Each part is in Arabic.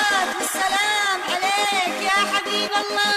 الصلاة والسلام عليك يا حبيب الله.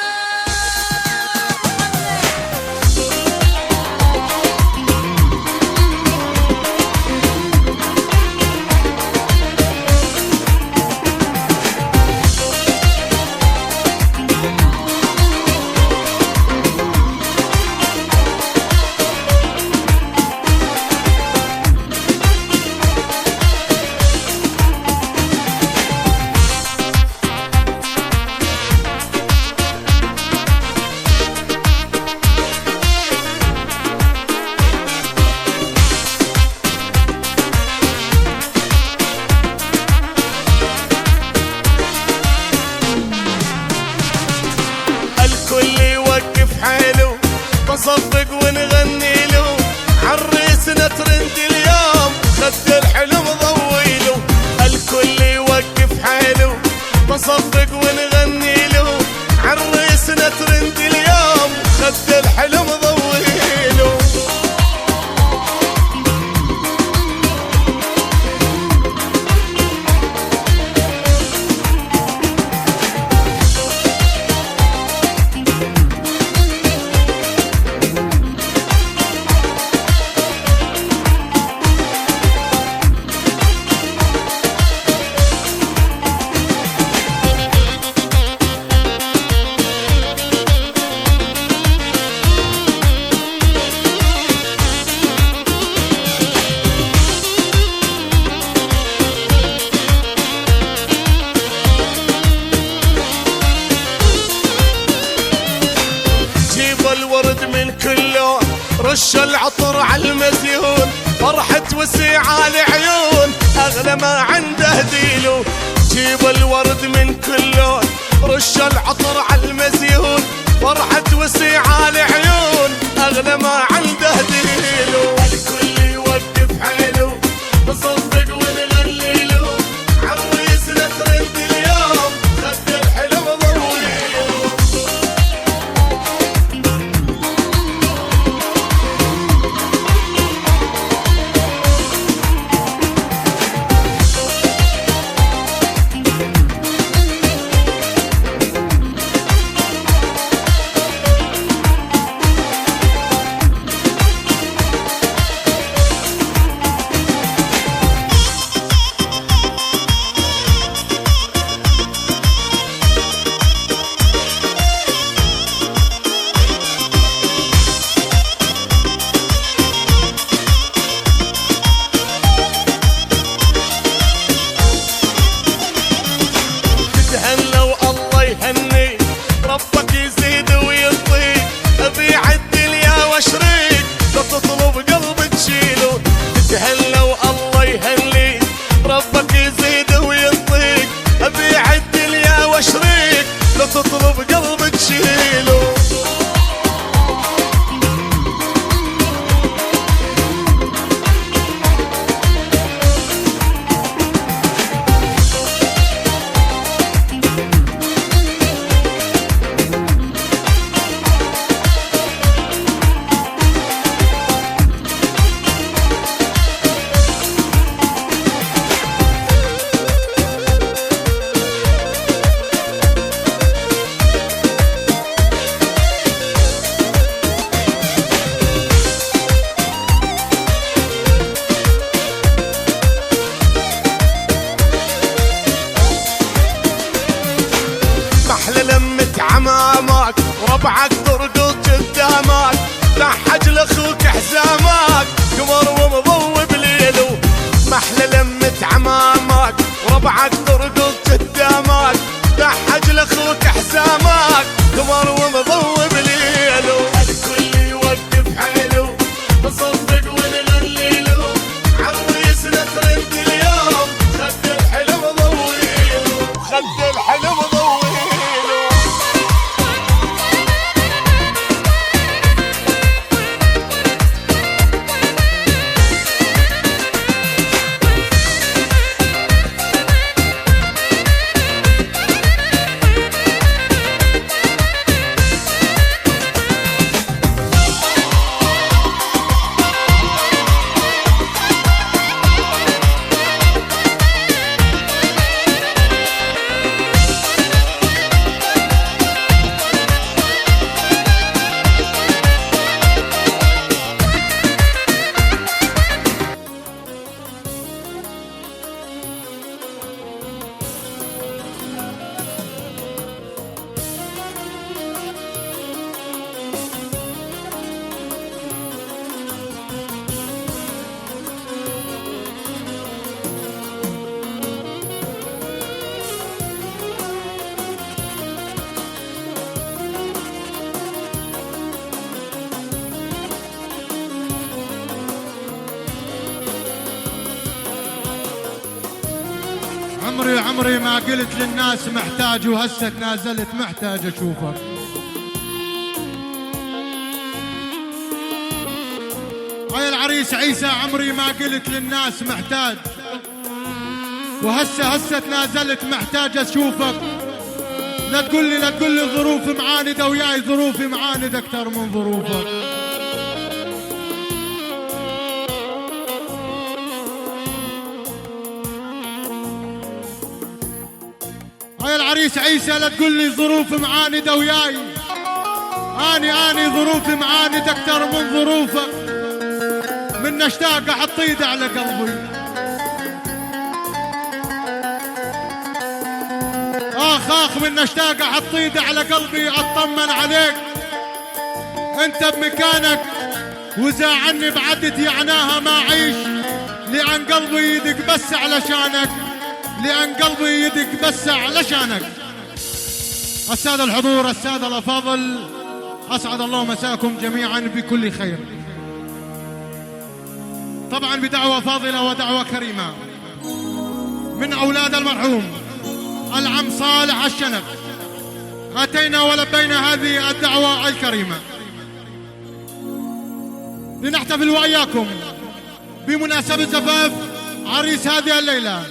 نصفق ونغني له عريسنا ترند اليوم خد الحلم ضويله. الكل يوقف حاله نصفق ونغني له عريسنا ترند اليوم خد الحلم ضويله. الورد من كل لون رش العطر على المزيون فرحة وسيعة العيون أغلى ما عنده ديلو. جيب الورد من كل لون رش العطر على المزيون فرحة وسيعة العيون أغلى ما عنده ديلو. الكل يوقف حيله نصفق ونغني له عريسنا ترند اليوم خد الحلم ضويله. تهنى والله يهني ربك يزيد ويعطيك ابيع الدنيا واشريك لا تطلب قلبك تشيله. تهنى والله يهني ربك يزيد ويعطيك ابيع الدنيا واشريك لا تطلب قلبك تشيله. محلى لمة عمامك وربعك ترقص قدامك لحج لاخوك حزامك قمر ومضوي بليله. محلى لمة عمامك وربعك ترقص قدامك لحج لاخوك حزامك قمر ومضوي بليله. الكل يوقف حيله نصفق ونغني له عريسنا ترند اليوم خد الحلم ضويله خد الحلم ضويله. عمري ما قلت للناس محتاج، وهسه تنازلت محتاج اشوفك. هاي العريس عيسى عمري ما قلت للناس محتاج، وهسه تنازلت محتاج اشوفك. لا تقول لي ظروف معاندة، وياي ظروفي معاندة اكثر من ظروفك. هاي العريس عيسى لا تقول لي ظروف معاندة وياي، اني ظروفي معاندة اكثر من ظروفك. من اشتاق احط ايدي على قلبي، اخ من اشتاق احط ايدي على قلبي اطمن عليك. انت بمكانك وزاعني بعدت يعناها ما اعيش، لان قلبي يدق بس علشانك، لان قلبي يدق بس علشانك. السادة الحضور، السادة الافاضل، اسعد الله مساكم جميعا بكل خير. طبعا بدعوة فاضلة ودعوة كريمة من اولاد المرحوم العم صالح الشنب، اتينا ولبينا هذه الدعوة الكريمة لنحتفل وإياكم بمناسبة زفاف عريس هذه الليلة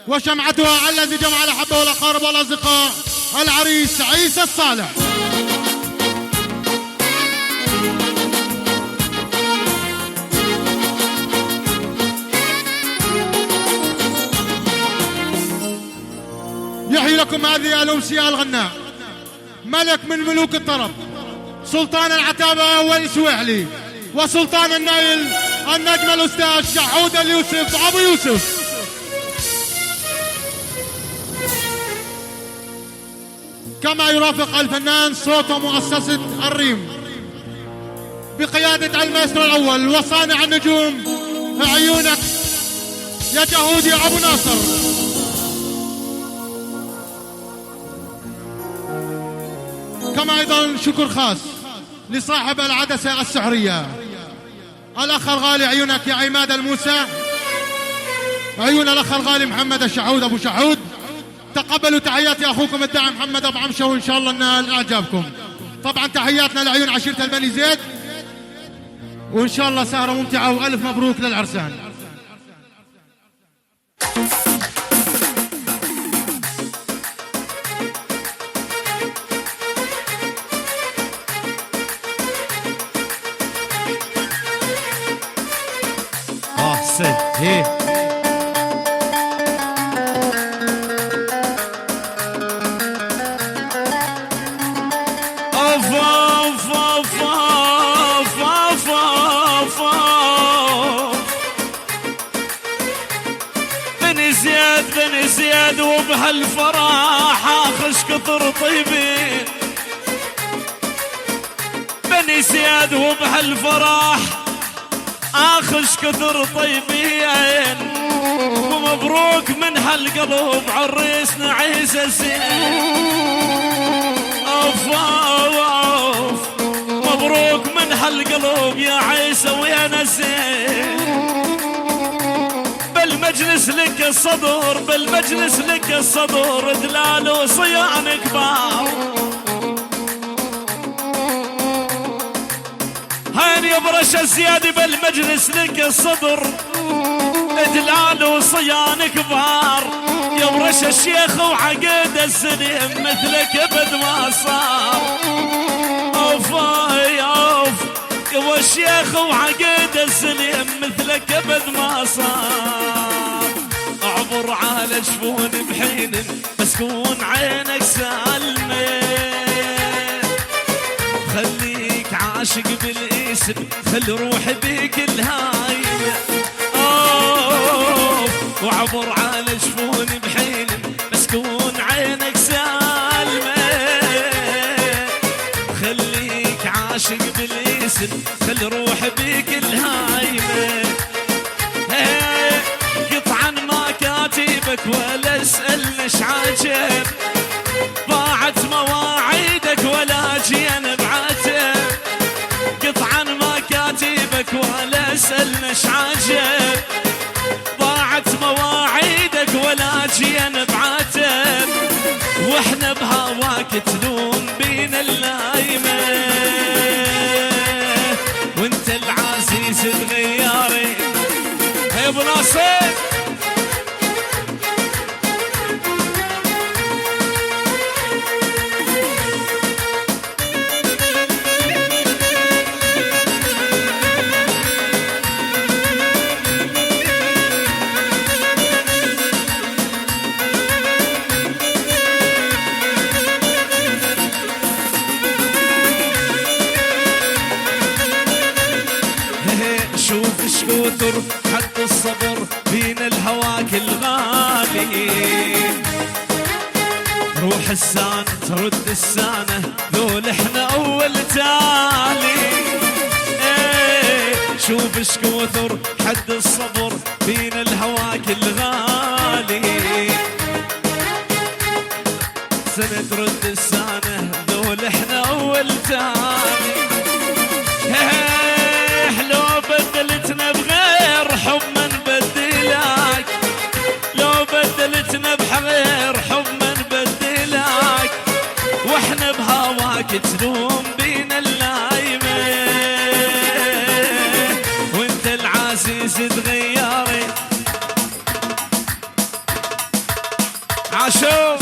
وشمعتها الذي جمع الأحبة والأقارب والأصدقاء، العريس عيسى الصالح. يحيي لكم هذه الأمسية الغناء ملك من ملوك الطرب، سلطان العتابة والسويحلي، وسلطان النايل النجم الأستاذ شحود اليوسف أبو يوسف. كما يرافق الفنان صوت مؤسسة الريم بقيادة المايسترو الأول وصانع النجوم عيونك يا جهودي أبو ناصر. كما أيضا شكر خاص لصاحب العدسة السحرية الأخ الغالي عيونك يا عماد الموسى، عيون الأخ الغالي محمد الشحود أبو شحود. تقبلوا تحياتي أخوكم الداعم محمد أبو عمشة، وإن شاء الله نال إعجابكم. طبعا تحياتنا لعيون عشيرة البني زيد، وإن شاء الله سهرة ممتعة، وألف مبروك للعرسان. هي بني زياد وبهالفرح اخش كثر طيبين، بني زياد وبهالفرح اخش كثر طيبين، ومبروك من هالقلب عريسنا عيسى الزين. اوف اوف مبروك من هالقلب يا عيسى ويا الزين. بالمجلس لك الصدر، بالمجلس لك الصدر، دلال وصيان كبار. هين يبرش الزيادي بالمجلس لك الصدر، دلال وصيان كبار. يبرش الشيخ وعقد السليم مثلك ابد ما صار. اوف اوف يا الشيخ وعقد السليم مثلك ابد ما صار. اعبر على جفون بحين مسكون عينك سالمه، خليك عاشق بالاسم خلي روحي بيك الهايمه. وعبر على جفون بحين مسكون عينك سالمه، خليك عاشق بالاسم خلي روحي بيك الهايمه. قطعا ما كاتبك ولا اسألني ايش عاجب، ضاعت مواعيدك ولا جينا بعاتب. قطعا ما كاتبك ولا اسألني ايش عاجب، ضاعت مواعيدك ولا جينا هواك تلوم بين اللايمة وانت العزيز تغيري. يا ابو ناصر شكوثر حد الصبر بين الهواك الغالي. روح السان ترد السانة ذول احنا اول تالي. شوف شكوثر حد الصبر بين الهواك الغالي. سنة ترد السانة ذول احنا اول تالي. لو بدلتنا بغير حب ما نبدلك. لو بدلتنا بغير حب ما نبدلك. واحنا بهواك تلوم بين اللايمة وانت العزيز تغيري. عاشو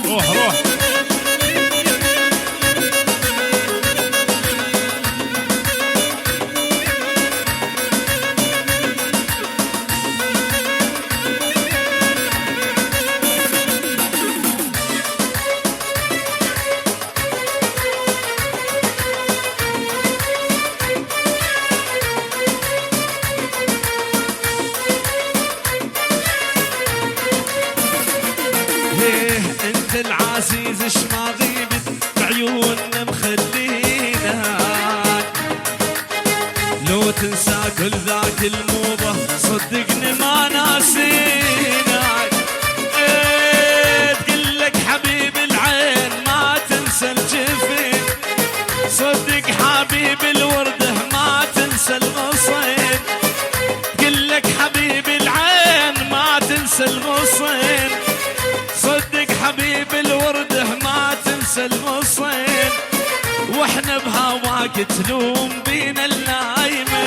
روح روح العزيز اش ما غيبت بعيوننا مخليناك. لو تنسى كل ذاك الموضة صدقني ما ناسيناك. تقلك حبيب العين ما تنسى الجفين. صدق حبيب الوردة ما تنسى الغصين. تقلك حبيب العين ما تنسى الغصين. صدق حبيب الورده ما تنسى الغصين. واحنا بهواك تلوم بين اللايمة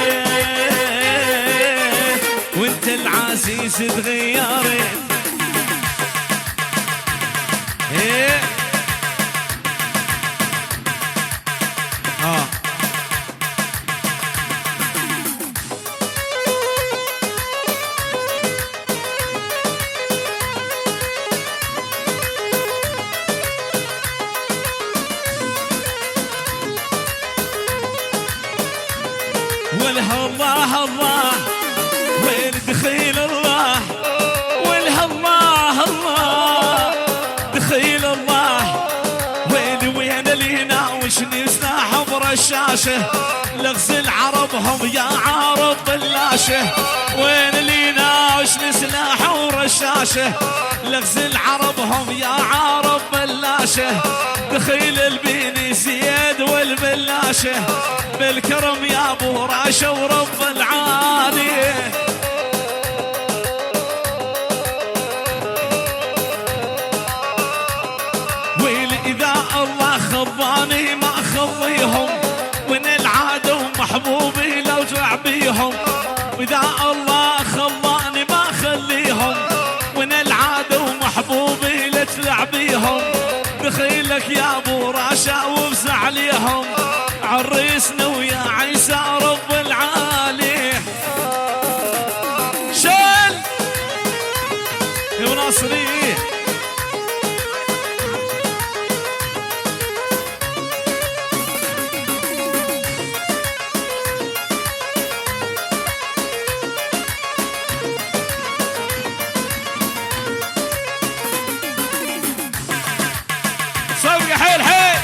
وانت العزيز تغيري. الله الله وين دخيل الله. والها الله الله دخيل الله. وين اللي يناوشني سلاح برشاشه. لغز العرب هم يا عرب بلاشه. وين اللي يناوشني سلاح ورشاشه. لغز العرب هم يا عرب بلاشه. دخيل البيني زياد والبلاشه. بالكرم يا ابو راشه ورب العالي. ويلي اذا الله خضاني ما خضيهم. وين العاده ومحبوبي لو جرع بيهم. واذا الله خضاني ما خليهم. وين العاده ومحبوبي لا تلعب بيهم. دخيلك يا ابو راشه وفزع عليهم. عريسنا ويا عيسى رب العالي. شل يا ناصري صفقة حيل حيل.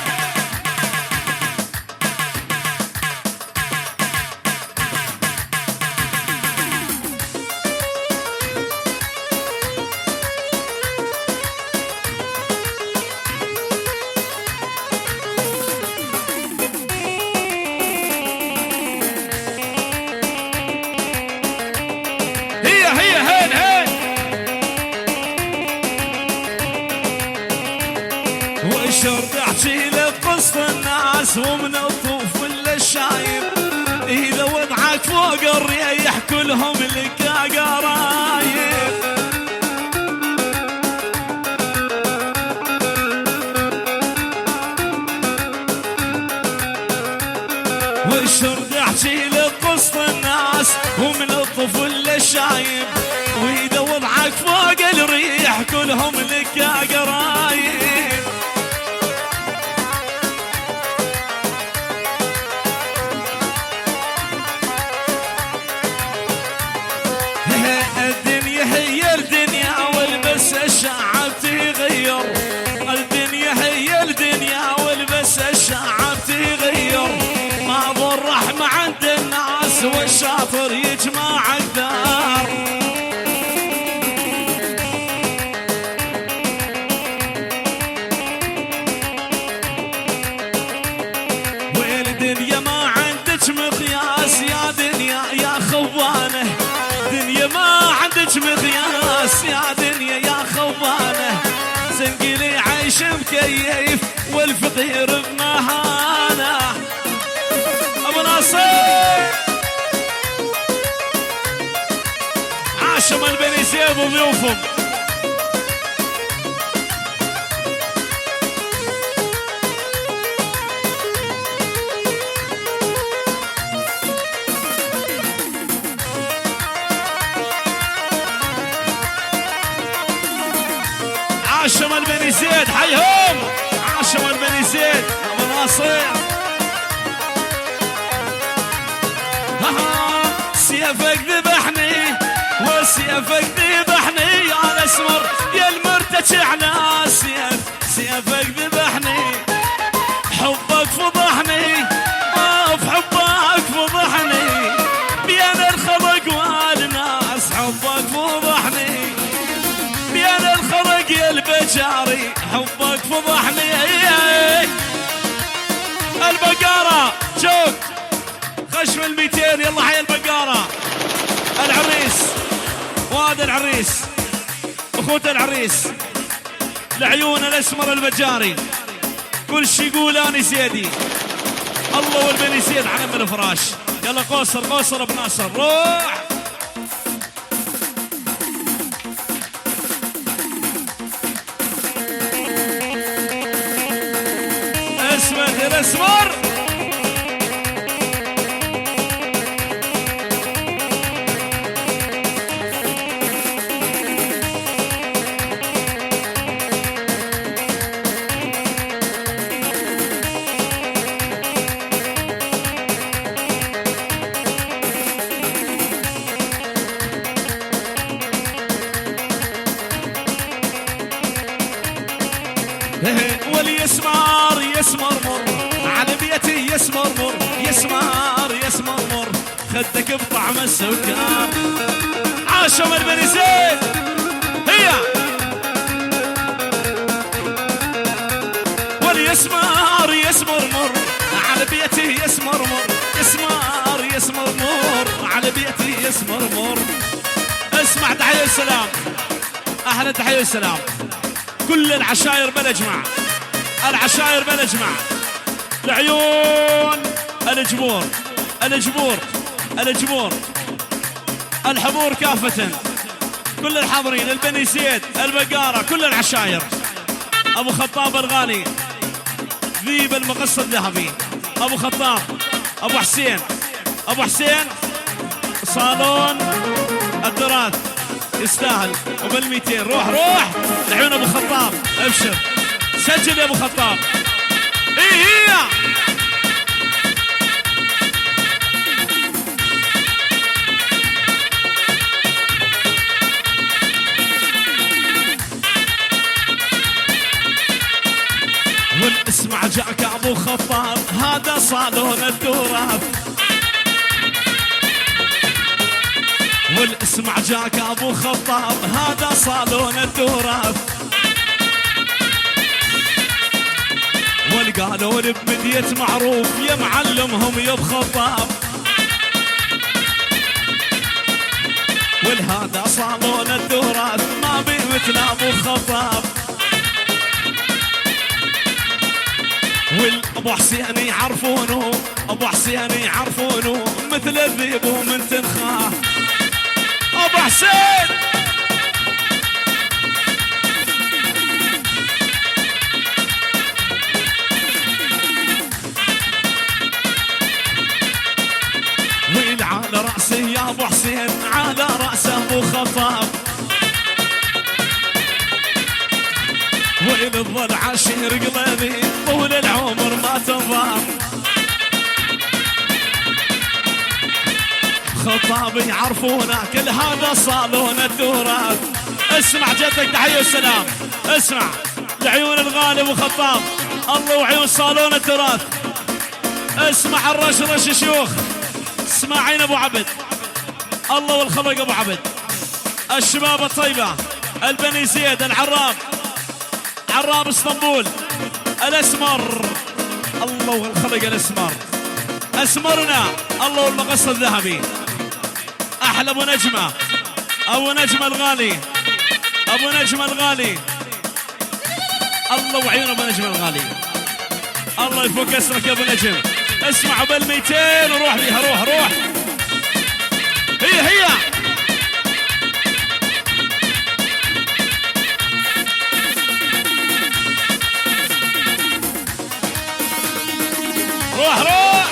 والشرط احكي لك قصة الناس ومن الطوف ولا الشايب، اذا وضعك فوق الريح كلهم لك يا قرايب. والشرط احكي لك قصة الناس ومن الطفل للشايب، واذا وضعك فوق الريح كلهم لك يا قرايب. الدنيا هي الدنيا والبس الشعب تغير، الدنيا هي الدنيا والبس الشعب تغير، ما ضر الرحمة عند الناس والشاطر يجمع الدار. والدنيا ما عندك مقياس يا دنيا يا خوانه، دنيا ما عندك مقياس يا دنيا يا خوانه، زنقلي عيش مكيف والفقير بمهانه. ابو ناصر عاشم البني زيد وضيوفهم. عاشم البني زيد حيهم، عاشم البني زيد ابو ناصر. سيفك ذبحني وسيفك ذبحني يا الاسمر يا المرتجع على السيف، سيفك ذبحني حبك فضحني، في حبك فضحني بين الخلق والناس، حبك فضحني بين الخلق يا البجاري، حبك فضحني. البقارة شوف خشم ال200 يلا حي البقارة. العريس وهذا العريس اخوة العريس العيون الاسمر البجاري كل شي يقول اني زيدي، الله والبني زيد على من الفراش. يلا قوصر قوصر ابو ناصر روح. اسمك الاسمر واليسمار يسمر مر على بيتي يسمر مر، يسمار يسمر مر خدك بطعم السكر. عاشم البني زيد هي واليسمار يسمر مر على بيتي يسمر مر، يسمار يسمر مر على بيتي يسمر مر. اسمع تحية السلام، احلى تحية السلام كل العشاير بنجمع، العشاير بنجمع العيون الجبور الجبور الجبور الحضور كافة، كل الحاضرين البني زيد البقارة كل العشاير. ابو خطاب الغالي ذيب المقص الذهبي، ابو خطاب ابو حسين، ابو حسين صالون التراث يستاهل وبال200. روح روح العيون ابو خطاب ابشر سجل يا ابو خطاب. ايه هي والاسمع جاك ابو خطاب هذا صالون التراث، والاسمع جاك ابو خطاب هذا صالون التراث، والقالون بمدية معروف يا معلمهم يا ابو خطاب، والهذا صالون التراث ما بي مثل ابو خطاب. والابو حسين يعرفونه، ابو حسين يعرفونه مثل الذيب ومن تنخاه. ابو حسين ويل على راسي يا ابو حسين، على راسه ابو خطاب، ويل الظل عشير قلبي طول العمر ما تنضام. خطاب يعرفونه كل هذا صالون التراث. اسمع جدك تحيه وسلام، اسمع لعيون الغالي ابو خطاب، الله وعيون صالون التراث. اسمع الرشرش شيوخ، اسمع عين ابو عبد، الله والخلق ابو عبد، الشباب الطيبه، البني زيد، العراب، عراب اسطنبول، الاسمر، الله والخلق الاسمر، اسمرنا، الله والمقص الذهبي، احلى ابو نجمه، ابو نجمه الغالي، ابو نجمه الغالي، الله وعيون ابو نجمه الغالي، الله يفك اسرك يا ابو نجم. اسمعوا بال200 وروح بيها، روح روح، هي روح روح.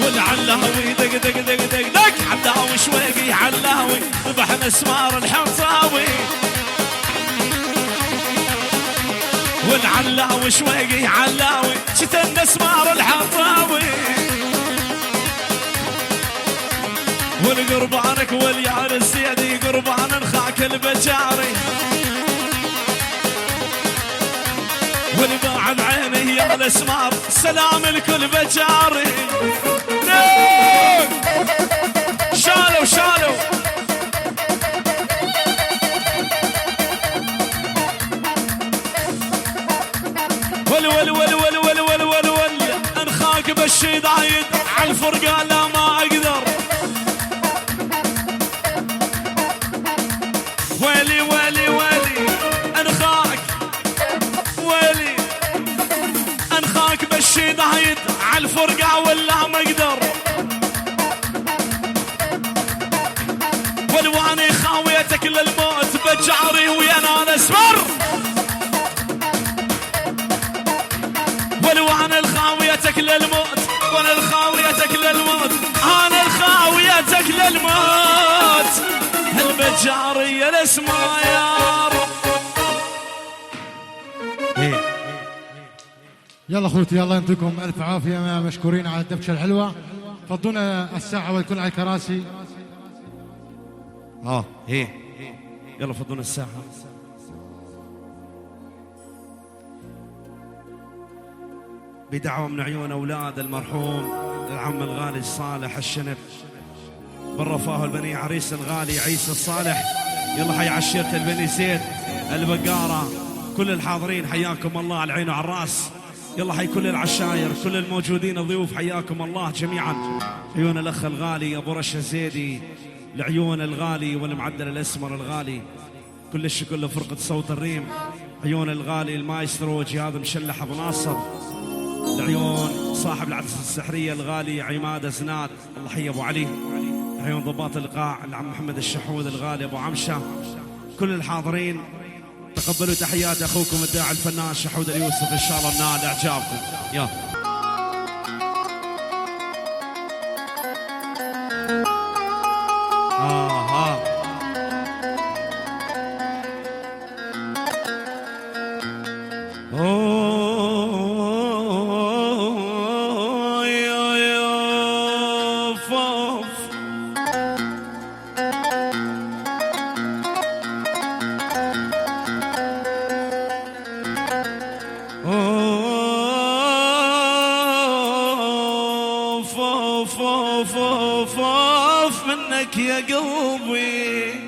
والعلاوي دق دق دق دق دق، علاوي شويقي علاوي ذبحنا اسمار الحنطاوي. والعلاوي شويقي علاوي شتن اسمار الحنطاوي. والقربانك واليار الزيدي قربان نخاك البجاري. والباع بعيني يا الاسمار سلام الكل بجاري. شالوا شالوا ول ول ول ول ول ول ول ول انخاك بالشي ضايد عالفرقة لا ما اقدر. ويلي ويلي ويلي انخاك، ويلي انخاك بالشي ضايد عالفرقة ولا ما اقدر. والواني خاويتك للموت بجاري ويا انا اسمر. والواني الخاويتك للموت، وانا الخاويتك للموت، انا الخاويتك للموت. البجاري الاسماير. يلا اخوتي يلا يعطيكم الف عافيه، مشكورين على الدبشه الحلوه. فضونا الساعه والكل على الكراسي. يلا فضونا الساعه. بدعوة من عيون أولاد المرحوم العم الغالي الصالح الشنب بالرفاه البني عريس الغالي عيسى الصالح. يلا حي عشيرة البني زيد البقارة، كل الحاضرين حياكم الله على العين وعلى الراس. يلا حي كل العشاير كل الموجودين الضيوف حياكم الله جميعا. عيون الأخ الغالي أبو رشا زيدي، العيون الغالي والمعدل الأسمر الغالي، كل الشكر لفرقة صوت الريم. عيون الغالي المايسترو جهاد مشلح أبو ناصر. العيون صاحب العدسة السحرية الغالي عماد زناد، الله حي أبو علي. عيون ضباط القاع العم محمد الشحود الغالي أبو عمشة. كل الحاضرين تقبلوا تحيات أخوكم الداعي الفنان شحود اليوسف، إن شاء الله نال إعجابكم. يلا منك يا قلبي.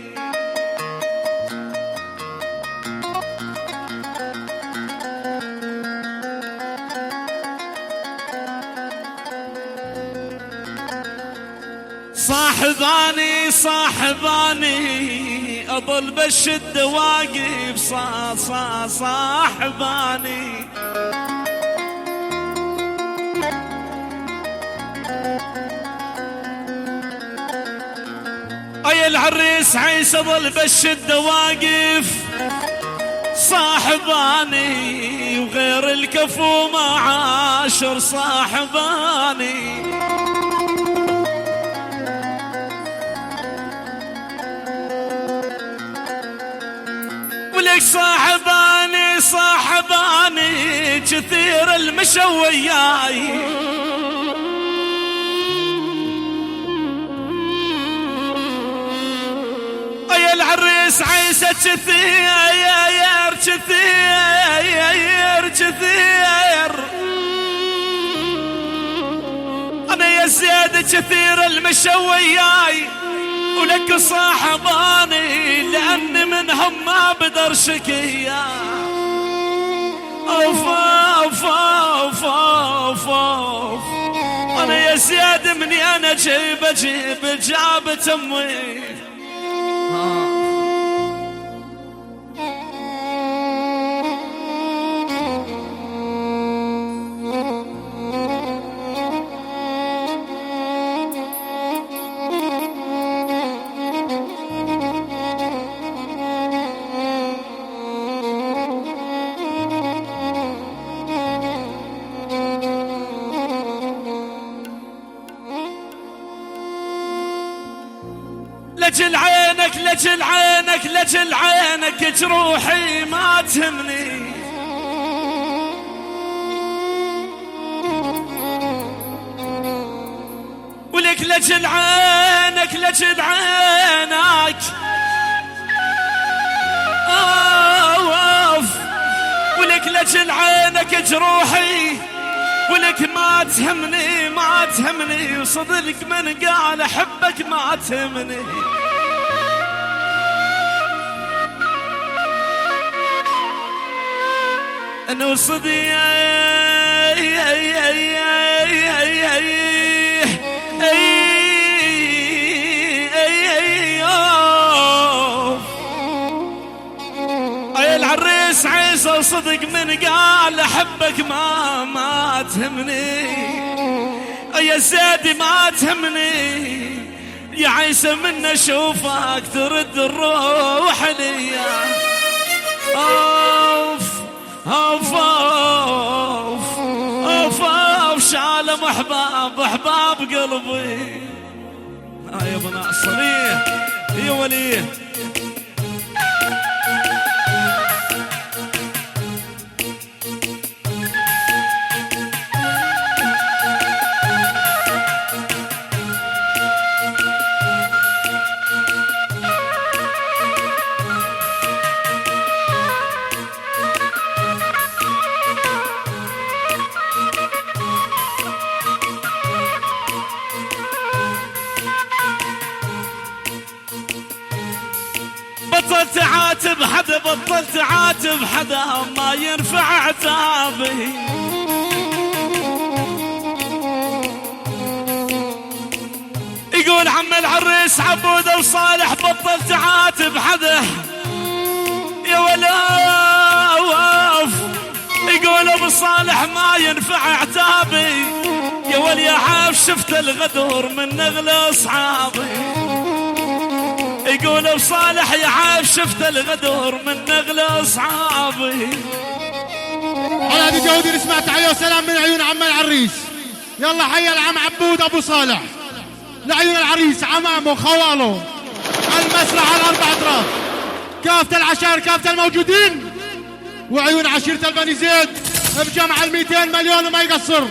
صاحباني صاحباني أظل بالشدة واقف صاحباني أي العريس عيسى ظل بالشدة واقف صاحباني وغير الكفو ما عاشر صاحباني ولك صاحباني صاحباني كثير المشوياي يا العريس عيسى كثير انا يا زياد كثير المشوياي ولك صاحباني لاني منهم ما بدر شكيا اوف اوف اوف اوف اوف انا يا زياد مني انا جيب جابت امي لجل عينك جروحي ما تهمني ولك لجل عينك ولك لجل عينك جروحي ولك ما تهمني وصدق من قال احبك ما تهمني انه صدي العريس عيسى صدق من قال احبك ما تهمني يا زيدي ما تهمني يا عيسى من اشوفك ترد الروح ليا اوف اوف اوف اوف اوف شالم احباب قلبي يا بناء الصريح يا وليه بطلت عاتب حدا ما ينفع عتابي يقول عم العريس عبود وصالح بطلت عاتب حدا يا ولاف يقول ابو صالح ما ينفع عتابي يا ولي عاف شفت الغدر من نغل اصحابي يقول ابو صالح يا عاف شفت الغدر من نغل اصحابي على هذه جودي نسمع تحيه وسلام من عيون عم العريس يلا حي العم عبود ابو صالح لعيون العريس عمامه خواله المسرح على 4 اطراف كافة العشائر كافة الموجودين وعيون عشيرة البني زيد بجمع 200 مليون وما يقصر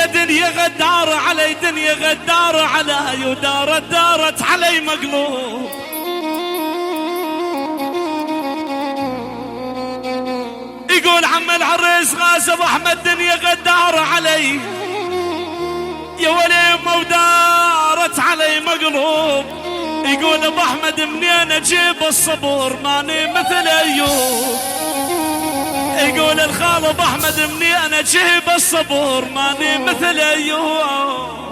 دنيا غدارة علي دنيا غدارة علي ودارت علي مقلوب يقول عم العريس غازي ابو احمد دنيا غدارة علي يا ولي ما ودارت علي مقلوب، يقول ابو احمد منين اجيب الصبر ماني مثل ايوب، يقول الخال ابو احمد منين اجيب الصبر ماني مثل ايوب.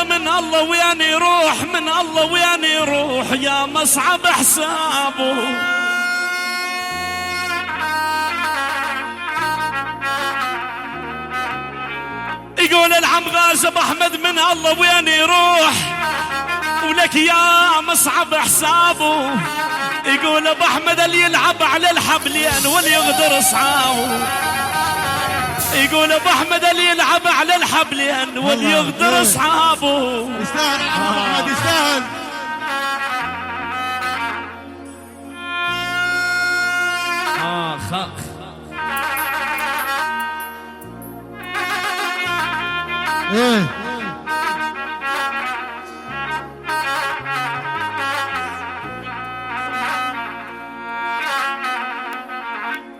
من الله وين يروح، من الله وين يروح يا مصعب حسابه. يقول العم غازي ابو احمد من الله وين يروح، ولك يا مصعب حسابه. يقول ابو احمد اللي يلعب على الحبلين واللي يغدر اصحابه، يقول ابو احمد اللي يلعب على الحبلين واللي يغدر اصحابه. يستاهل ابو احمد يستاهل. ايه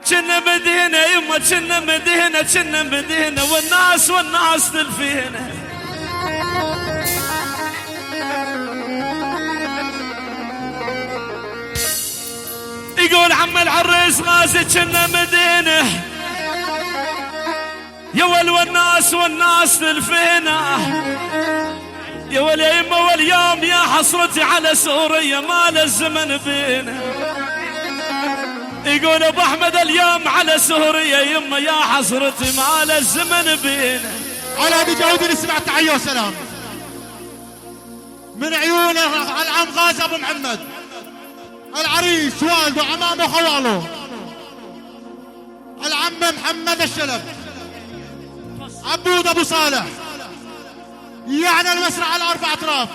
كنا مدينة يما كنا مدينة كنا مدينة والناس تلفينا. يقول عم العريس غازي كنا مدينة يا ول والناس تلفينا. يا ول يما واليوم يا حسرتي على سوريا مال الزمن بينا. يقول ابو احمد اليوم على سوريا يما يا حسرتي مال الزمن بينا. على هذه جاود نسمع تحيه وسلام من عيون العم غازي ابو محمد، العريس والده عمامه خواله العم محمد الشلب عبود ابو صالح، يعني المسرح على 4 اطراف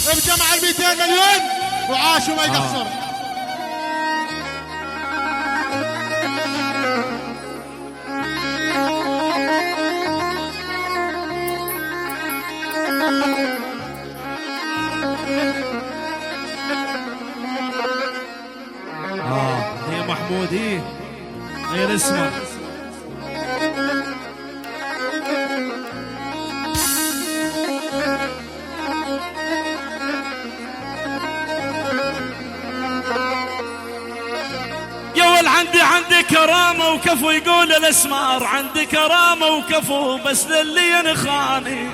بجمع 200 مليون وعاش وما يقصر. هي محمود هي الاسمر. يا ول عندي كرامة وكفو، يقول الاسمار عندي كرامة وكفو بس للي ينخاني.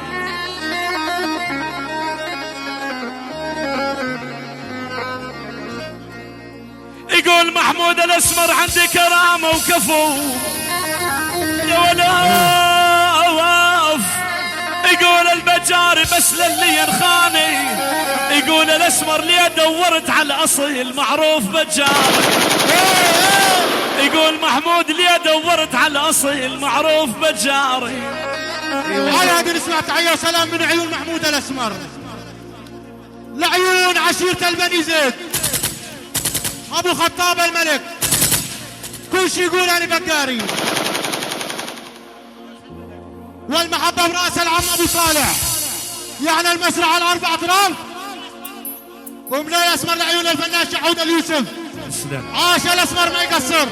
يقول محمود الاسمر عندي كرامة وكفو يا ولاف. يقول البجاري بس للي ينخاني. يقول الاسمر ليه دورت على الاصيل معروف بجاري. يقول محمود ليه دورت على الاصيل معروف بجاري. على هذه نسمع تحيه وسلام من عيون محمود الاسمر لعيون عشيرة البني زيد ابو خطاب الملك، كل شي يقول انا بقاري. والمحبة براس العم ابو صالح، يعني المسرح على 4 اطراف وملاي الاسمر لعيون الفنان شحود اليوسف. عاش الاسمر ما يقصر.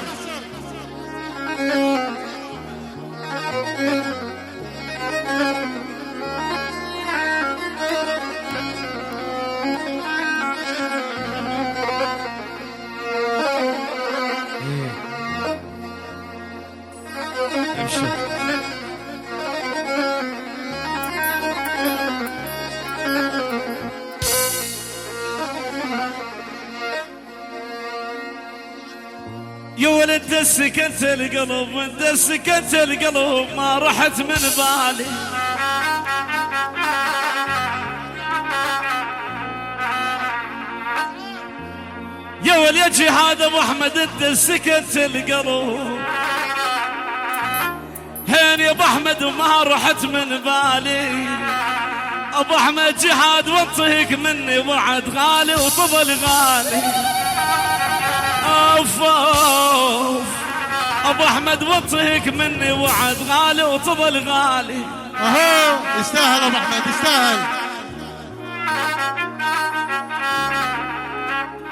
يا ولد سكنت القلب وانت سكنت القلب ما رحت من بالي. يا ول يا جهاد ابو احمد انت سكنت القلب، هين يا ابو احمد وما رحت من بالي. ابو احمد جهاد وانطيك مني وعد غالي وفضل غالي. اوف اوف ابو احمد وانطيك مني وعد غالي وتظل غالي. اهو يستاهل ابو احمد يستاهل.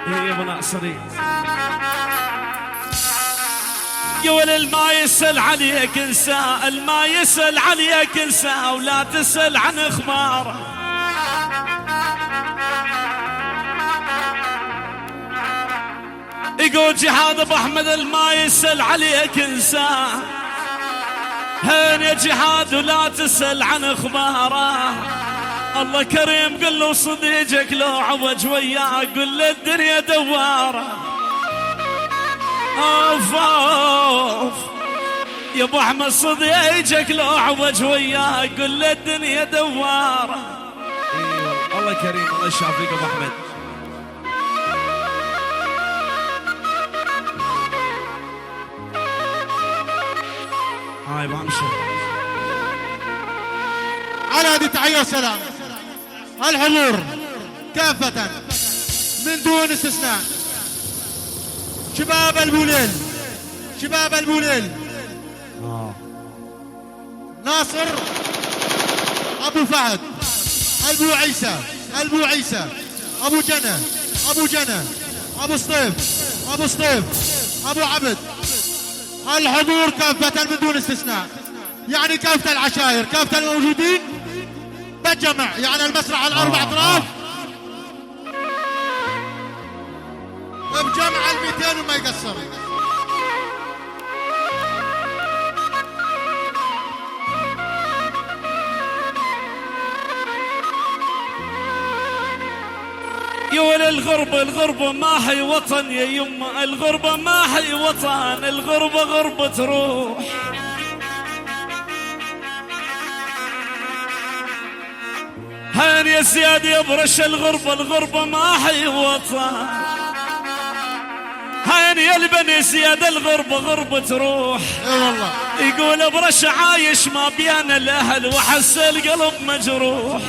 يا ابو ناصري يا ولد ما يسأل عليك انسى، ما يسأل عليك انسى ولا تسأل عن اخباره. يقول جهاد ابو احمد ما يسأل عليك انسى، هين يا جهاد ولا تسأل عن اخباره. الله كريم قل له صديقك لو عوج وياك قل له الدنيا دواره. اوف اوف يا ابو احمد صديقك لو عوج وياك قل له الدنيا دواره. ايوه الله كريم الله يشافيك ابو احمد. هاي بامشي على هذه تحية وسلام الحضور كافة من دون استثناء. شباب البوليل، شباب البوليل، ناصر ابو فهد، ابو عيسى، ابو عيسى، ابو جنى، ابو جنى، ابو سطيف، ابو سطيف، ابو عبد. الحضور كافة من دون استثناء، يعني كافة العشائر، كافة الموجودين بجمع، يعني المسرح على الاربع اطراف بجمع 200 وما يقصر. يا ولد الغربة ما هي وطن يا يمه، الغربة ما هي وطن، الغربة غربة روح. هين يا زياد يا برش الغربة ما هي وطن، هين يا البني زياد الغربة غربة روح. اي والله يقول برش عايش ما بين الاهل وحس القلب مجروح.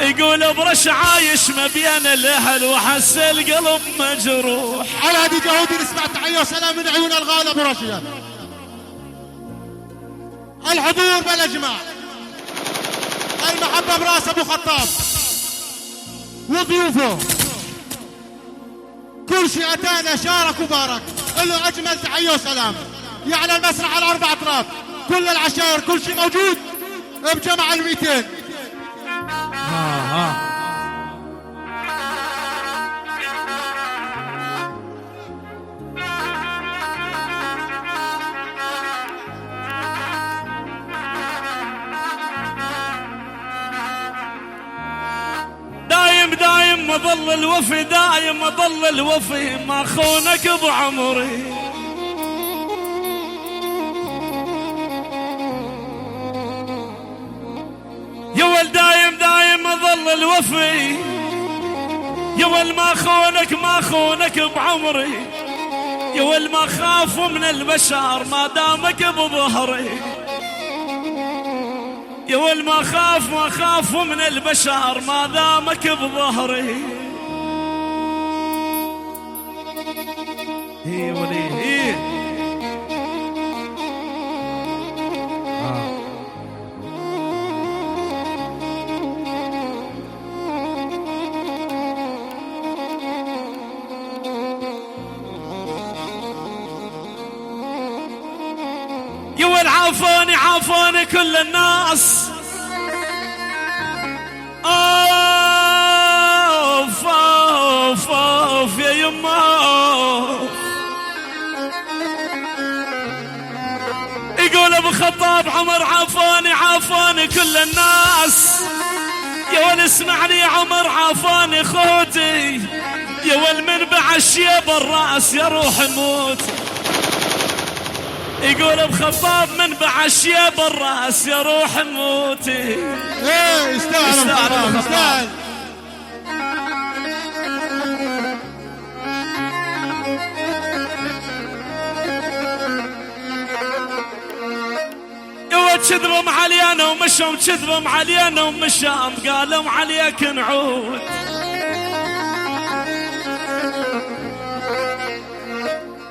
يقول برش عايش ما بين الاهل وحس القلب مجروح. على هذه جهودي نسمع تحية وسلام من عيون الغالي ابو رشيد. الحضور بالاجماع، المحبة براس ابو خطاب وضيوفه، كل شيء اتانا شارك وبارك، له اجمل تحية وسلام. يعني المسرح على الاربع اطراف، كل العشائر، كل شيء موجود بجمع 200. دايم مظل الوفي، دايم مظل الوفي ما خونك بعمري. يا ول دايم مظل الوفي، يا ول ما خونك بعمري. يا ول ما خاف من البشر ما دامك بظهري. يا ول ما خاف من البشر ما دامك بظهري. هي ولي هي يا ول عافوني كل الناس. اوف اوف اوف يا يما. يقول ابو خطاب عمر عافوني كل الناس. يا ول اسمعني يا عمر عافوني خوتي. يا ول من بعشيه بالراس يا روح موت. يقول ابو خطاب من بعشيه بالراس يا روح موتي. ايه يستاهل يستاهل. يا كذبوا علينا ومشوا، كذبوا علينا ومشوا، قالوا عليك نعود.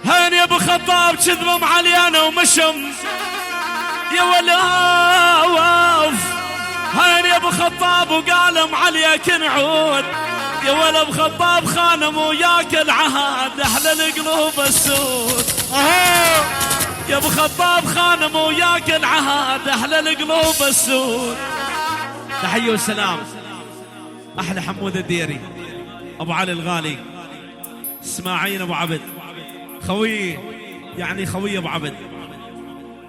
هين يا ابو خطاب كذبوا علينا ومشوا. يا ولاف هين يا ابو خطاب وقالم عليك نعود، يا ولا ابو خطاب خانم وياك العهد احلى القلوب السود. يا ابو خطاب خانم وياك العهد احلى القلوب السود. تحيه وسلام احلى حمود الديري، ابو علي الغالي، اسماعيل ابو عبد، خوي يعني خوي ابو عبد،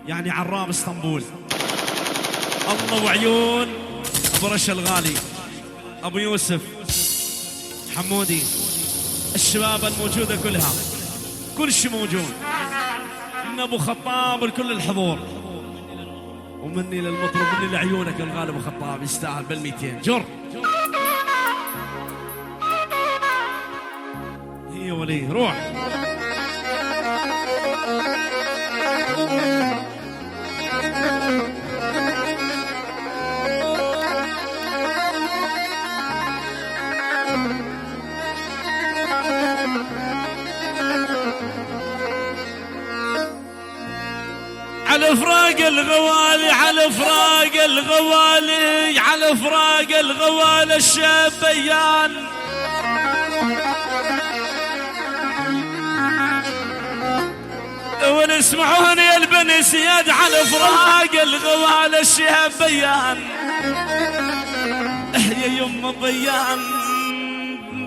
يعني عراب اسطنبول. الله وعيون ابو رشا الغالي، ابو يوسف حمودي، الشباب الموجوده كلها، كل شيء موجود، من ابو خطاب لكل الحضور، ومني للمطرب، مني لعيونك الغالي ابو خطاب، يستاهل بال200 جر. هي ولي روح. على فراق الغوالي، على فراق الغوالي، على فراق الغوالي الشبيان، ونسمعوني البني سياد على فراق الغوالي الشبيان. يا يم بيان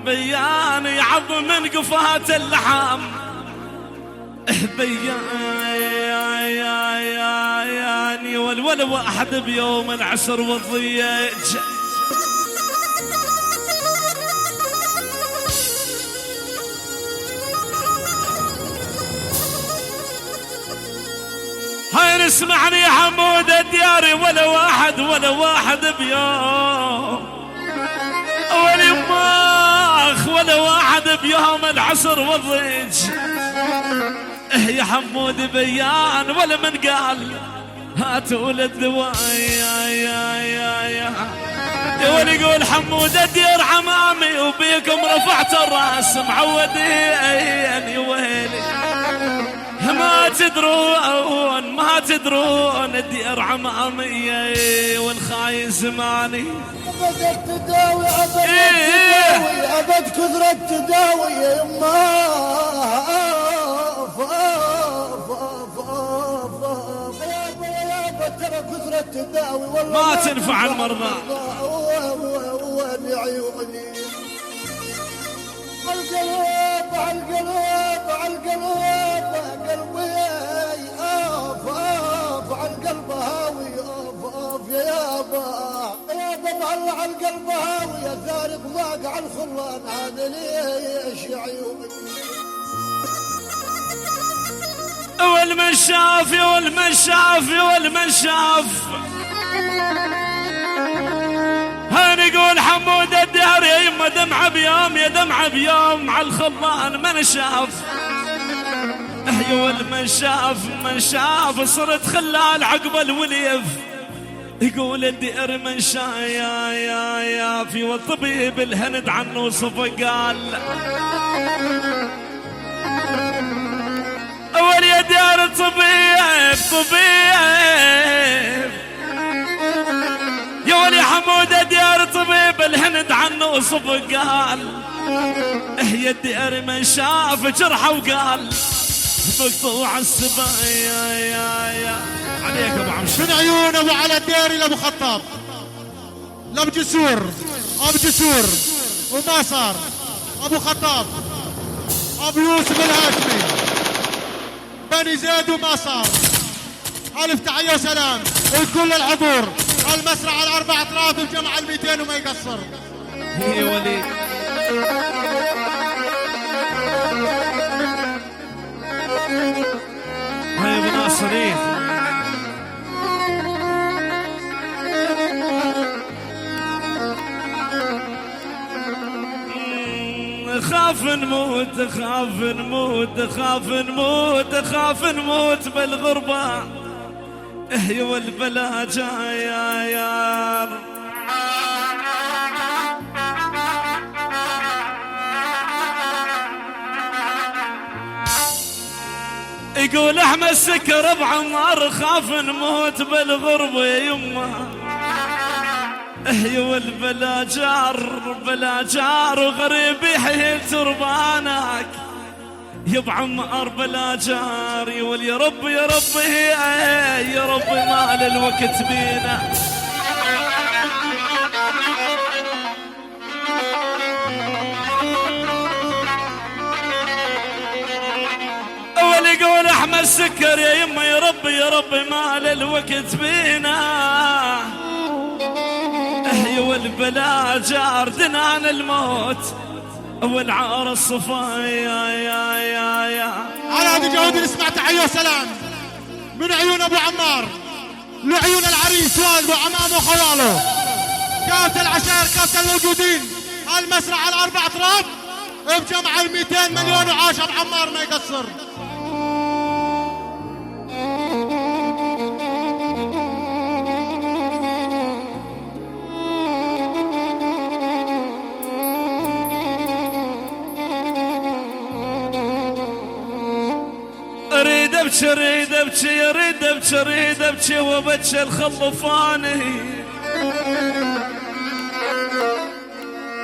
بيان يعظ من قفات اللحام، بيان والولا واحد بيوم العسر والضيج. هاي اسمعني يا حمود الدياري، ولا واحد ولا واحد بيوم، ولا ماخ ولا واحد بيوم العسر والضيج. يا حمود بيان ولا من قال هاتوا للدواء يا ولي يقول حمود الدير عمامي، وبيكم رفعت الراس معودين يا ويلي. ما تدرون ما تدرون الدير عمامي والخاين زماني. أبد تداوي أبد تداوي أبد كثرة تداوي يا يما. ترى كثرة تداوي والله ما تنفع المرضى. وين عيوني القلب عالقلب عالقلب قلبي آف عالقلب هاوي آف يا يابا معلق عالقلب هاوي يا ثارق واقع الخران هذا ليش يا عيوني. والمنشاف يا والمنشاف يا والمنشاف، هنقول حمود الدهر يا يما دمعة بيوم يا دمعة بيوم عالخضان منشاف. يا والمنشاف منشاف صرت خلال عقب الوليف، يقول الدئر منشا يا في والطبيب الهند عنه وصفه قال أول يا ديار طبيب طبيب، يا ولي حمود ديار طبيب الهند عنه وصفه قال يا الديار من شاف جرحه وقال مقطوع السبايا يا عليك ابو عمشي. من عيون ابو على الديري لابو خطاب، لابو جسور، ابو جسور وما صار، ابو خطاب، ابو يوسف الهاشمي، بني زيد وما صار. الف تحيه وسلام لكل الحضور. المسرح على 4 اطراف بجمع 200 وما يقصر. يا ولي هاي ابو ناصرين خاف نموت خاف نموت خاف نموت خاف نموت بالغربة احيا والبلا جايا يار. يقول احمد سكر بعمر خاف نموت بالغربة يا يمه. يول بلا جار وغريب يحيي تربانك يا عمار بلا جار يول يا رب يا رب مال الوقت بينا اول يقول احمد سكر يا يما يا رب مال الوقت بينا يول بلا جار دنان الموت والعار الصفايا يا على هذه جهود نسمع تحية وسلام من عيون ابو عمار لعيون العريس والده وعمامه وخواله كافة العشائر كافة الموجودين على المسرح على الاربع اطراف بجمع 200 مليون وعاش ابو عمار ما يقصر. اريد ابكي وبكي الخلفاني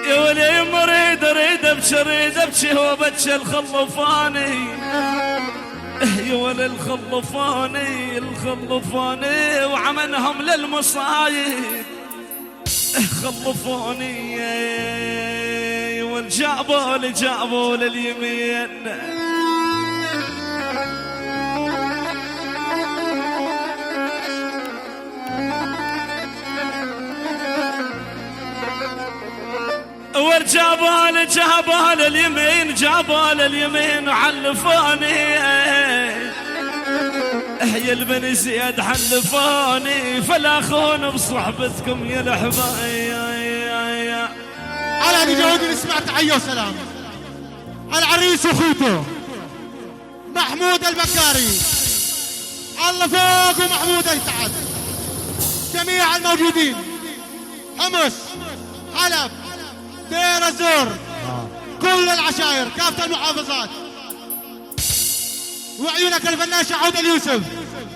يا ولي اريد ابكي وبكي الخلفاني يا ولي الخلفاني وعملهم للمصايب خلفوني والجابوا لليمين جابها لليمين وعلفوني يا البني زياد حلفوني فلا خون بصحبتكم يا الحبايا. على هذه جهود نسمع تحية وسلام العريس وخوته محمود البكاري الله فوق ومحمود تحت جميع الموجودين حمص حلب دير الزور كل العشائر كافة المحافظات وعيونك الفنان شعود اليوسف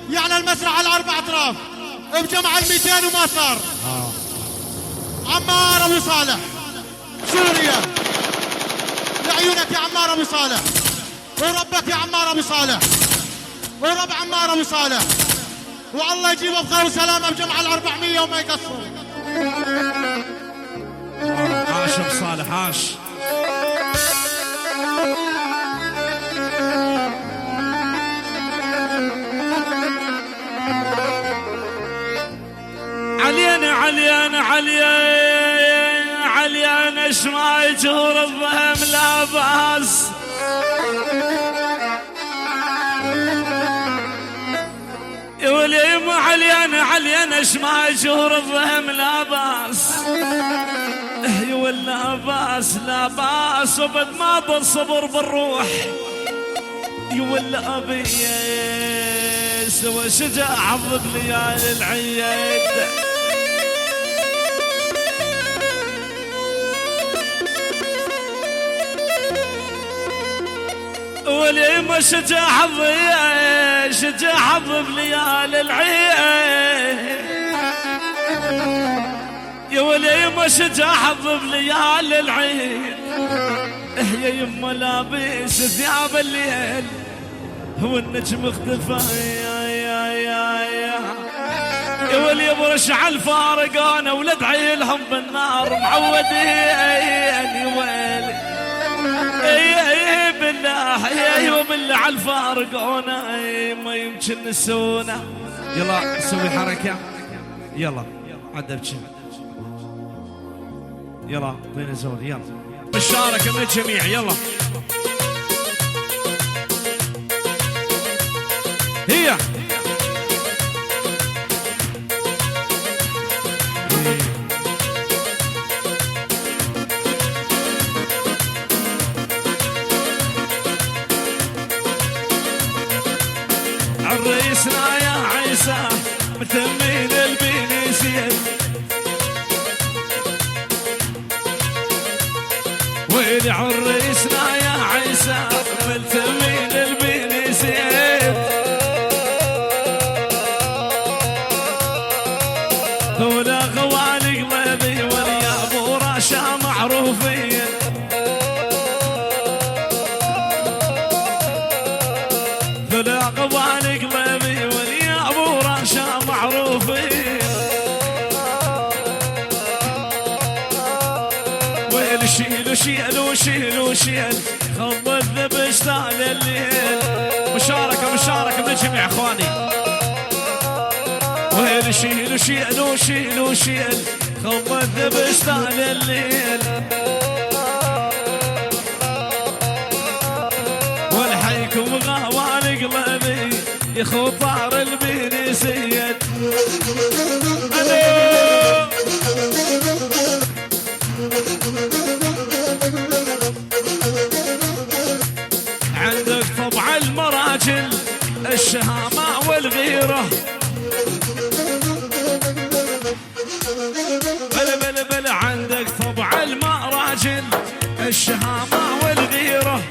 يعني المسرح على الاربع اطراف بجمع 200 وما صار عمار ابو صالح سوريا لعيونك يا عمار ابو صالح وربك يا عمار ابو صالح ورب عمار ابو صالح والله يجيبه بخير وسلامه بجمع 400 وما يقصر. عاش ابو صالح عاش. علينا شما يجهر الضهم لا باس يا وليم علينا شما يجهر الضهم لا باس لا باس وبد ما بالصبر بالروح يولى أبي سوى شجاع ضد ليالي العيد ولي ما شجاع ضد ليالي العيد يا ولي ما شجاع ضد ليالي العيد يا يما لابس ثياب الليل هو النجم اختفى يا ولي برش على الفارقان ولد عيلهم بالنار معودين يا ويلي بالله على الفارقان ما يمكن نسونا. يلا سوي حركة يلا عد ابكي يلا اعطينا زول يلا بالشاركة من الجميع يلا هي عريسنا يا عيسى متمين البنيسير ويلي عريسنا يا عيسى متمين البنيسير ولا غوالي قلبي ولا قبال قلبي واليا ابو رشا معروفين ويل شيل وشيل وشيل وشيل خض الذبش طال الليل مشاركة من جميع اخواني ويل شيل وشيل وشيل وشيل خض الذبش طال الليل والحيكم غوال قلبي يخو طار البين سيد عندك طبع المراجل الشهامة والغيرة بل عندك طبع المراجل الشهامة والغيرة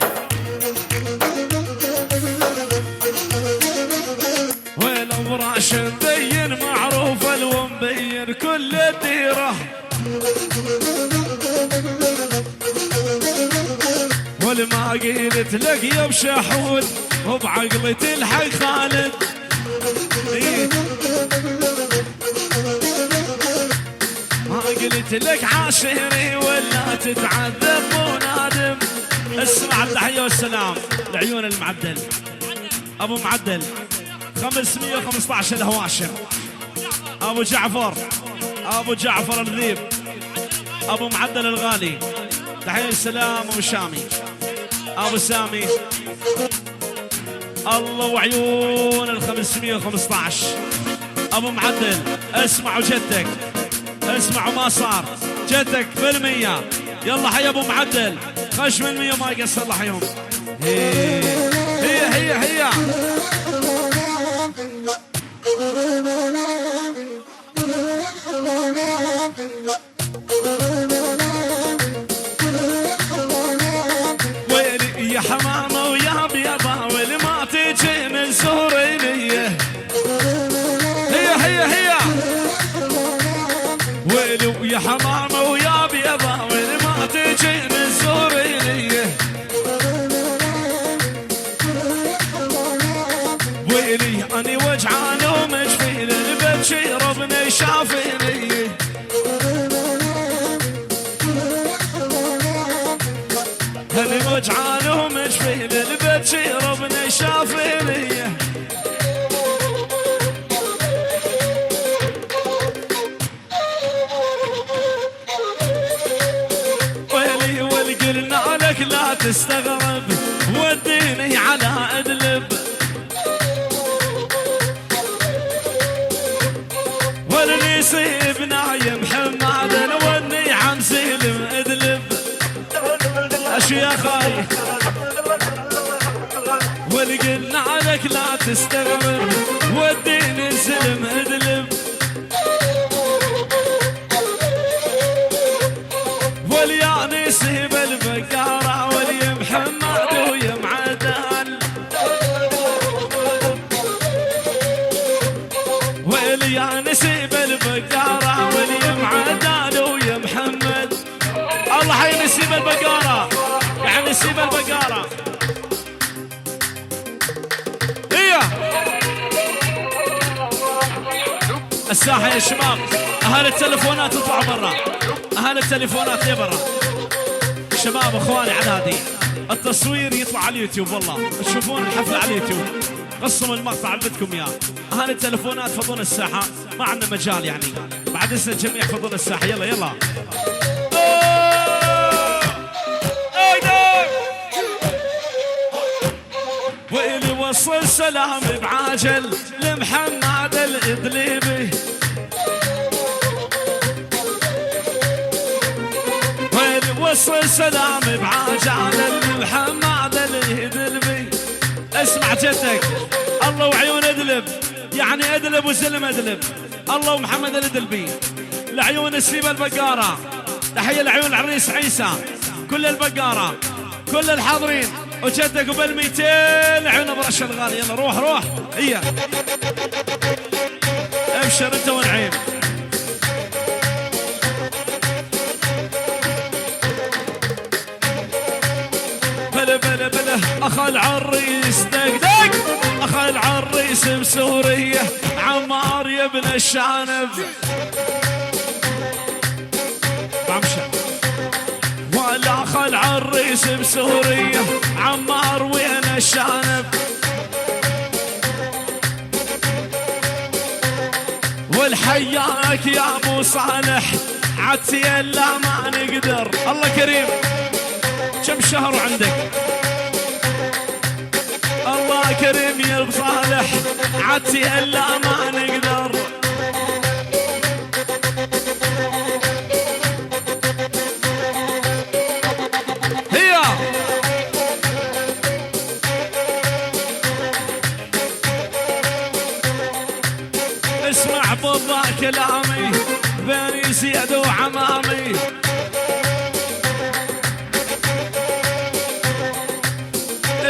والابراش مبين معروف ومبين كل الديره والما قيلت لك يا بشحود وبعقلة الحق خالد ما قلت لك عاشري ولا تتعذب ونادم اسمع التحية والسلام لعيون المعدل ابو معدل 515 الهواشم ابو جعفر الذيب ابو معدل الغالي تحية السلام ابو شامي ابو سامي الله وعيون 515 ابو معدل اسمعوا جدك اسمعوا ما صار جدك بالمية يلا حي ابو معدل خش من 100 ما يقصر الله حيهم هي ويلي يا حمامة ويا بيضة واللي ما تجي من سورينية هي ويلي يا حمامة ويا بيضة واللي ما تجي من سورينية ويلي أني وجعان ومجفيل البتشي ربنا شافيني أني وجعان ومجفيل البتشي ربنا شافيني ويلي والقلنا لك لا تستغرب وديني على أدلب واللي يصيبنا يا محمد وني عم سلم ادلب اشياخاي والقلنا عليك لا تستغرب وديني سلم ادلب واليا نسيب البقارة واليا محمد ويا معدل واليا نسيب البقارة واليا معدل ويا محمد الله حي نسيب البقارة يعني نسيب البقارة هي الساحة يا شباب أهل التليفونات اطلعوا برا أهل التليفونات ليه برا شباب اخواني عنادي التصوير يطلع على اليوتيوب والله تشوفون الحفلة على اليوتيوب قصوا المقطع اللي بدكم اياه أهل التليفونات فضون الساحة ما عندنا مجال يعني بعد اسم الجميع فضون الساحة يلا وإلي وصل سلام بعاجل لمحمد الإدليبي وإلي وصل سلام بعاجل لمحمد الإدليبي اسمع جدك الله وعيون أدلب يعني أدلب وزلم أدلب الله ومحمد الإدلبي لعيون السيبة البقارة تحية لعيون العريس عيسى كل البقارة كل الحاضرين وجدك قبل 200 عيون برش الغالي يلا روح هي ابشر انت ونعيم بلا اخا العريس دقدق، اخا العريس بسورية عمار يا ابن الشانب بمشى، ولا اخا العريس بسورية عمار وين الشانب، والحياك يا ابو صالح عدتي الا ما نقدر. الله كريم، كم شهر عندك؟ الله كريم يا ابو صالح عدتي الا ما نقدر. هي اسمع بالله كلامي بني زيد وعمامي،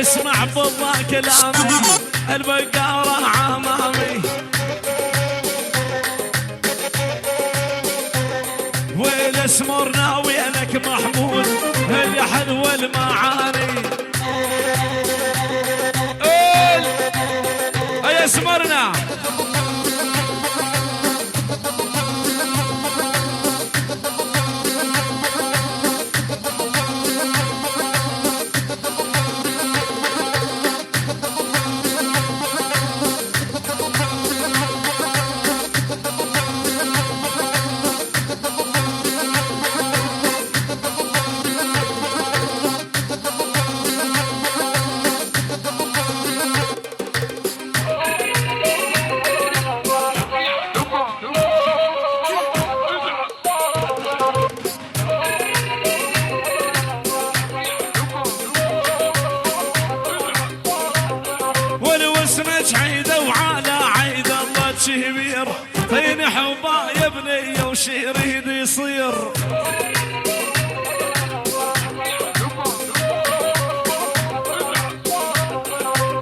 اسمع بالله كلامي البقارة عمامي، ويل اسمرنا وينك محمود يا حلو المعاني. يا اسمرنا شهبير فين حبا يا بني وشيريد يصير.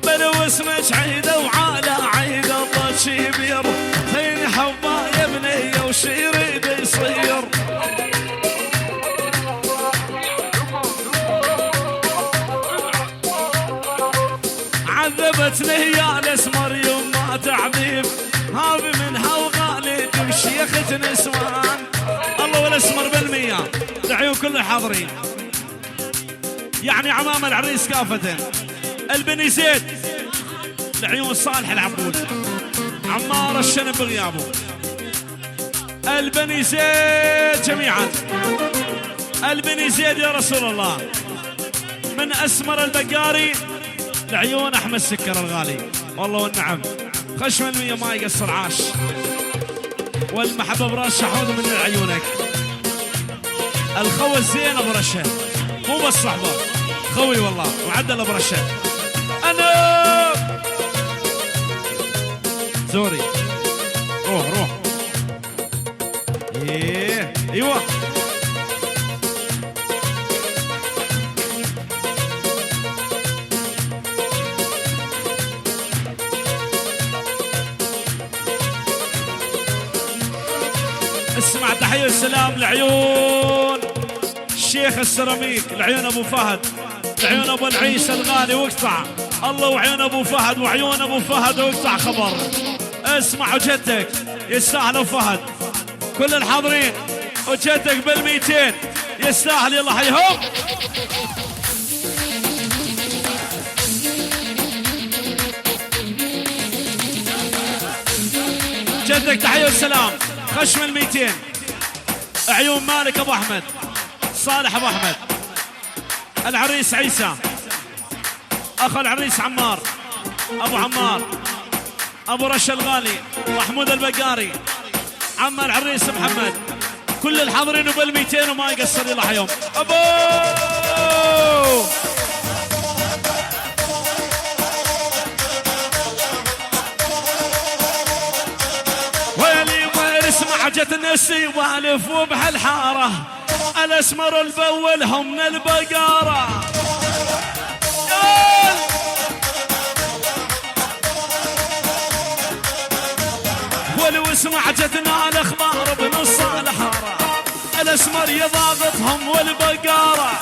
بلو اسمك عيدة وعلى عيد الله شهبير فين حبا يا بني وشيريد يصير. عذبتني يا الاسمر يما تعذيب هابي منها وغالي وشيخة نسوان. الله والاسمر بالمية دعيون كل الحاضرين يعني عمام العريس كافة. البني زيد لعيون صالح العبود عمار الشنب بغيابه. البني زيد جميعا، البني زيد يا رسول الله من اسمر البقاري لعيون احمد سكر الغالي. والله والنعم خشم المية ما يقصر عاش، والمحبة براس شحوذ من عيونك. الخوة الزين ابو رشة مو بس صحبة خوي والله وعدل ابو رشة. انا زوري روح ايوه اسمع تحية والسلام لعيون الشيخ السيراميك، لعيون ابو فهد، لعيون ابو العيسى الغالي واقطع. الله وعيون ابو فهد وعيون ابو فهد واقطع خبر. اسمع وجدك يستاهل ابو فهد، كل الحاضرين وجدك بال200 يستاهل. يلا حيهم جدك تحية والسلام. خشم ال200 عيون مالك ابو احمد، صالح ابو احمد، العريس عيسى، اخو العريس عمار، ابو عمار، ابو رشا الغالي، محمود البقاري، عم العريس محمد، كل الحاضرين وبال200 وما يقصر. يلا حيهم ابو جت النسي والف وبهالحاره الاسمر البول هم من البقاره. ولو اسمع جتنا الاخبار بنص الحاره الاسمر يضاغطهم والبقاره.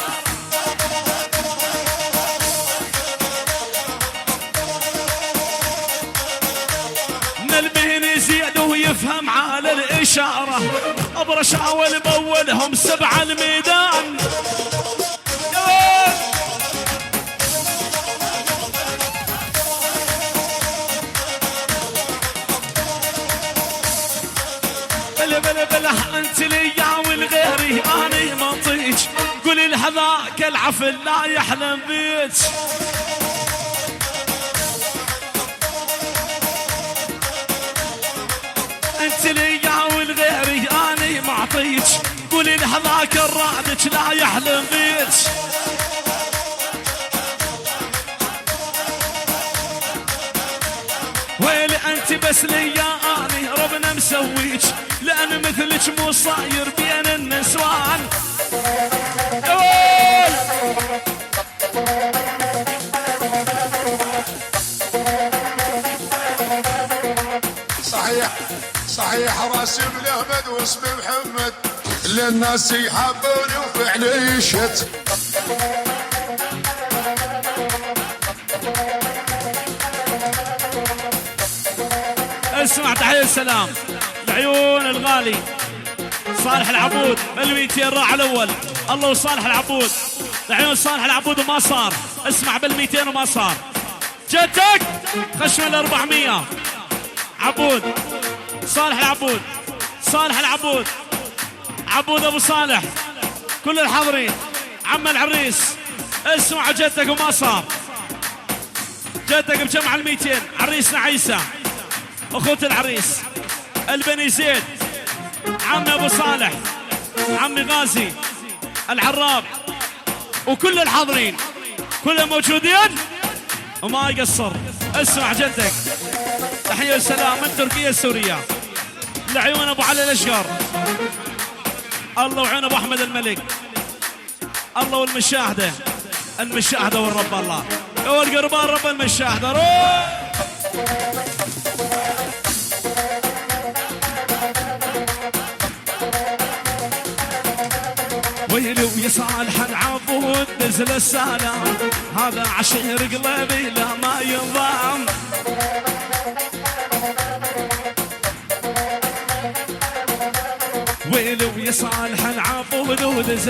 ان البهن يزيد ويفهم على الاشاره. برشاول بولهم 7 الميدان. بلا بلا انت ليا والغيري اني منطيج. قولي لهذاك العفل لا يحلم بيك. انت ليا والغيري اني معطيك. قولي لهذاك الرادك لا يحلم بيك. ويلي انت بس ليا اني ربنا مسويك. لان مثلك مو صاير بين النسوان. صحيح راسي بالاحمد واسمي محمد. للناس يحبوني وفعلي شت. اسمع تحية السلام العيون الغالي صالح العبود بال200 راح الاول. الله وصالح العبود العيون صالح العبود وما صار. اسمع بال200 وما صار. جدك خشم 400 عبود صالح العبود. صالح العبود عبود ابو صالح. كل الحاضرين عم العريس اسمع جدك وما صار. جدك بجمع 200. عريسنا عيسى اخوة العريس البني زيد عمي ابو صالح عمي غازي العراب وكل الحاضرين كلهم موجودين وما يقصر. اسمع جدك تحية والسلام من تركيا السورية لعيون ابو علي الاشقر. الله وعين ابو احمد الملك. الله والمشاهدة المشاهدة والرب الله والقربان رب المشاهدة. روح ويلي ويصالح العبود نزل السلام. هذا عشير قلبي لا ما ينضام. ويلي ويصالح العبود ونزل